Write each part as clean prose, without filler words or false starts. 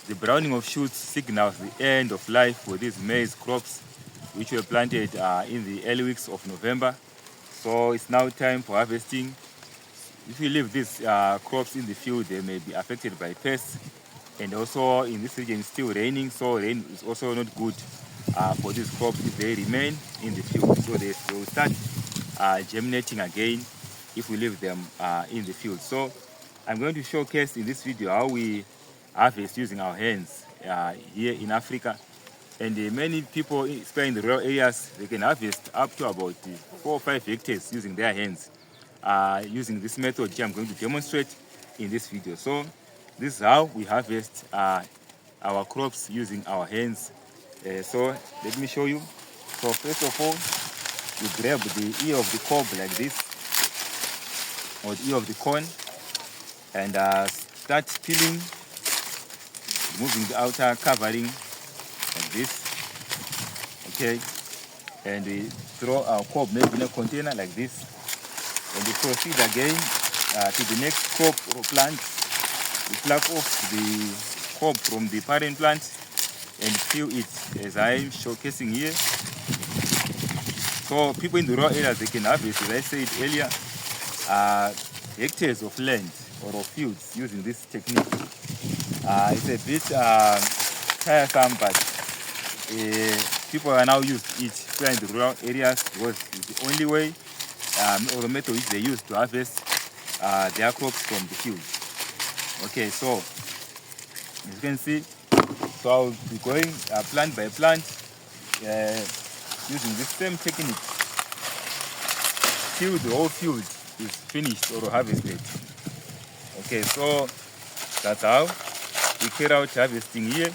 The browning of shoots signals the end of life for these maize crops, which were planted in the early weeks of November. So it's now time for harvesting. If you leave these crops in the field, they may be affected by pests. And also in this region, it's still raining, so rain is also not good for these crops if they remain in the field. So they will start germinating again if we leave them in the field. So I'm going to showcase in this video how we harvest using our hands here in Africa. And many people, especially in the rural areas, they can harvest up to about 4 or 5 hectares using their hands. Using this method which I'm going to demonstrate in this video. So this is how we harvest our crops using our hands. So let me show you. So first of all, you grab the ear of the cob like this, or the ear of the corn, and start peeling, removing the outer covering like this. Okay, and we throw our cob maybe in a container like this, and we proceed again to the next crop or plant. We pluck off the cob from the parent plant and peel it as I'm showcasing here. So people in the rural areas, they can harvest, as I said earlier, hectares of land or of fields using this technique. It's a bit tiresome, but people are now used to it in the rural areas because it's the only way or the method which they use to harvest their crops from the field. Okay, so as you can see, so I'll be going plant by plant using this same technique till the whole field is finished or harvested. Okay, so that's how we carry out harvesting here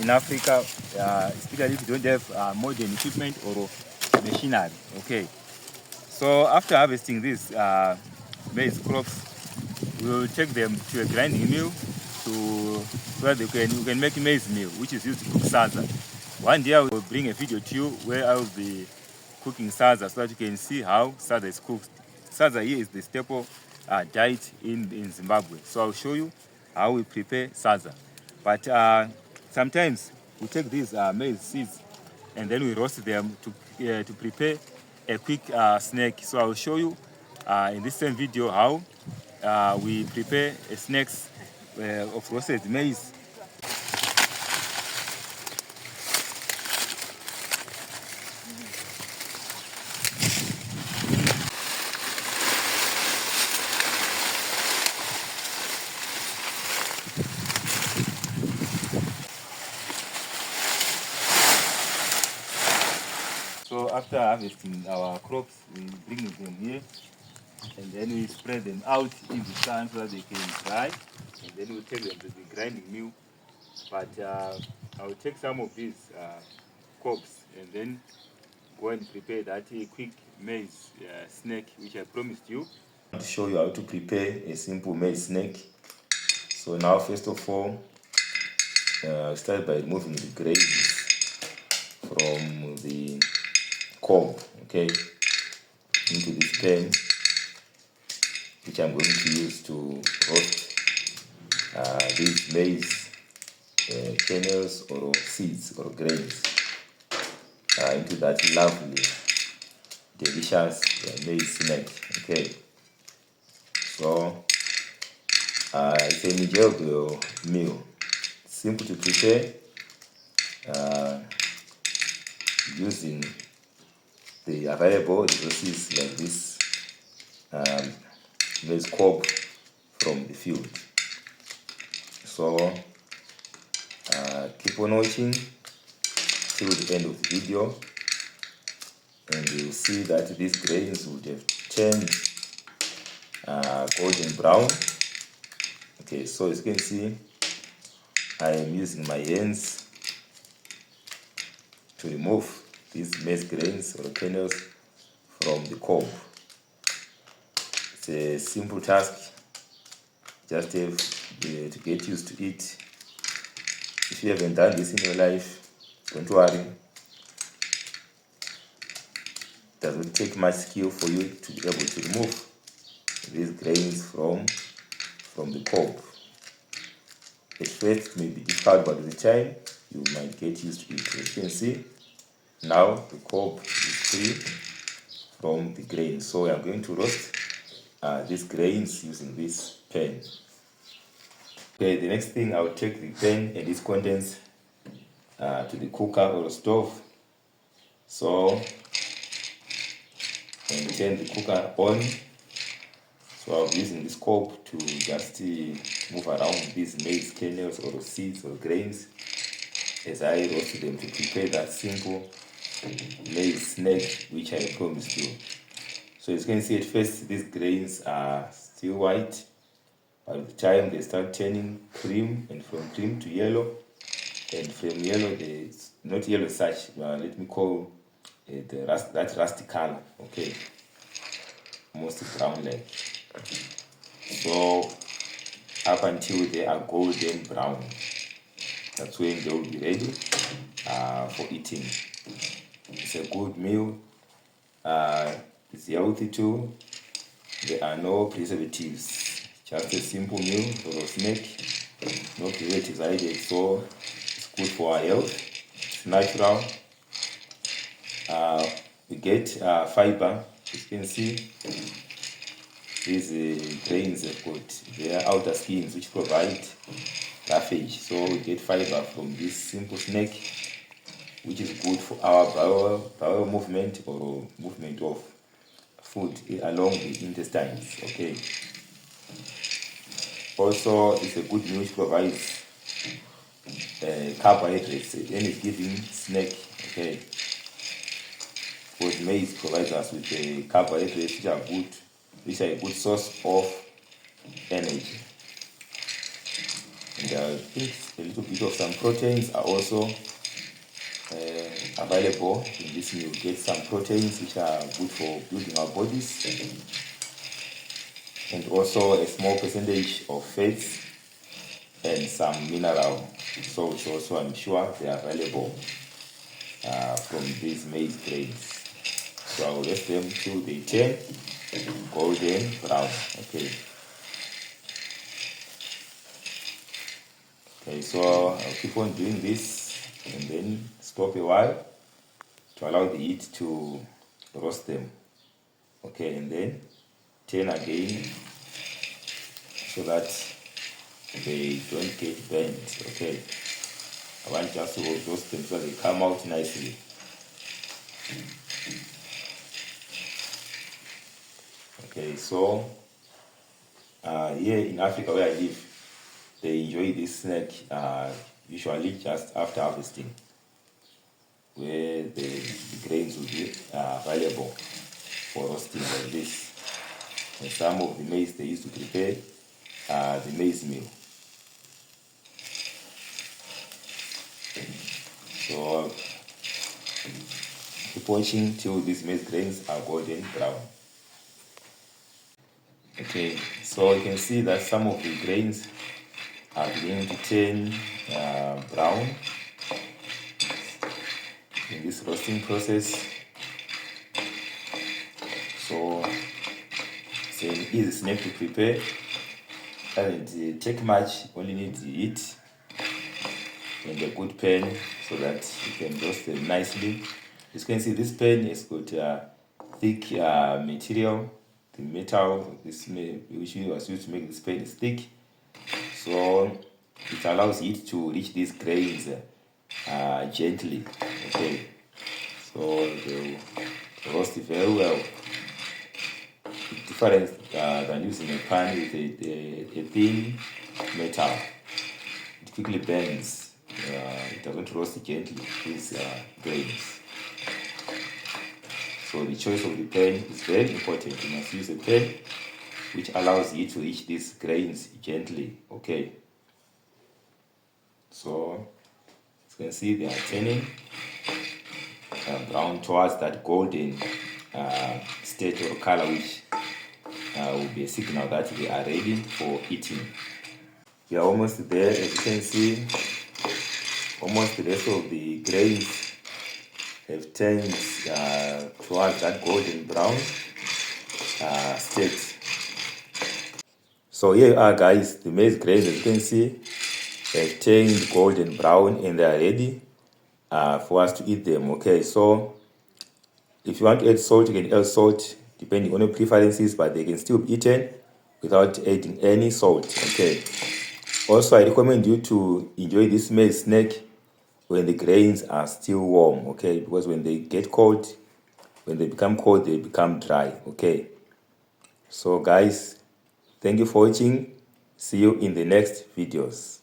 in Africa, especially if you don't have modern equipment or machinery. Okay, so after harvesting these maize crops, we will take them to a grinding mill where you can make maize meal, which is used to cook saza. One day I will bring a video to you where I will be cooking saza so that you can see how saza is cooked. Saza here is the staple diet in Zimbabwe. So I'll show you how we prepare saza. But sometimes we take these maize seeds and then we roast them to prepare a quick snack. So I'll show you in this same video how we prepare snacks of roasted maize. So after harvesting our crops, we bring them here and then we spread them out in the sun so that they can dry, and then we take them to the grinding mill. But I will take some of these cobs and then go and prepare that quick maize snack which I promised you. To show you how to prepare a simple maize snack. So now first of all, start by removing the grains from the cob, okay, into this pan, which I'm going to use to roast these maize kernels or seeds or grains into that lovely, delicious maize snack. Okay, so it's an enjoyable meal, simple to prepare, using the available resources like this maize cob from the field. So keep on watching till the end of the video, and you'll see that these grains would have turned golden brown. Okay, so as you can see, I am using my hands to remove these maize grains or kernels from the cob. It's a simple task, just have to get used to it. If you haven't done this in your life, don't worry. It doesn't take much skill for you to be able to remove these grains from the cob. At first it may be difficult, but with the time you might get used to it. As you can see, now the cob is free from the grains. So I'm going to roast these grains using this pan. Okay, the next thing, I'll take the pan and its contents to the cooker or stove. So, and turn the cooker on. So I'll be using this cob to just move around these maize kernels or seeds or grains as I roast them to prepare that simple maize snack which I promised you. So as you can see, at first these grains are still white. By the time they start turning cream, and from cream to yellow, and from yellow, it's not yellow such, let me call it that rusty color, okay, almost brown like. So up until they are golden brown, that's when they will be ready for eating. It's a good meal. It's healthy too. There are no preservatives. Just a simple meal or a snack. No preservatives added, so it's good for our health. It's natural. We get fiber. As you can see, these grains have got their outer skins which provide roughage. So we get fiber from this simple snack, which is good for our bowel movement or movement of food along the intestines. Okay. Also, it's a good meal which provides carbohydrates, any given snack. Okay. Because maize provides us with carbohydrates which are a good source of energy. And I think a little bit of some proteins are also available in this meal. Get some proteins which are good for building our bodies, and also a small percentage of fats and some mineral salts also, I'm sure they are available from these maize grains. So I'll let them till they turn golden brown. Okay. Okay, so I'll keep on doing this and then stop a while to allow the heat to roast them. Okay, and then turn again so that they don't get burnt. Okay, I want just to roast them so they come out nicely. Okay, so here in Africa where I live, they enjoy this snack usually just after harvesting, where the grains will be available for roasting like this. And some of the maize they used to prepare the maize meal. So keep watching till these maize grains are golden brown. Okay, so you can see that some of the grains are beginning to turn brown in this roasting process. So it's an easy snack to prepare. Doesn't take much, only needs heat and a good pan so that you can roast them nicely. As you can see, this pan has got thick material. The metal which was used to make this pan is thick, so it allows it to reach these grains gently. Okay, so they roast very well. It's different than using a pan with a thin metal. It quickly burns. It doesn't roast gently, these grains. So the choice of the pan is very important. You must use a pan which allows you to reach these grains gently. Okay. So as you can see, they are turning brown towards that golden state or color, which will be a signal that they are ready for eating. We are almost there. As you can see, almost the rest of the grains have turned towards that golden brown state. So here are, guys, the maize grains. As you can see, have turned golden brown and they are ready for us to eat them. Okay, so if you want to add salt, you can add salt depending on your preferences, but they can still be eaten without adding any salt. Okay. Also, I recommend you to enjoy this maize snack when the grains are still warm. Okay, because when they get cold, when they become cold, they become dry. Okay. So, guys, thank you for watching. See you in the next videos.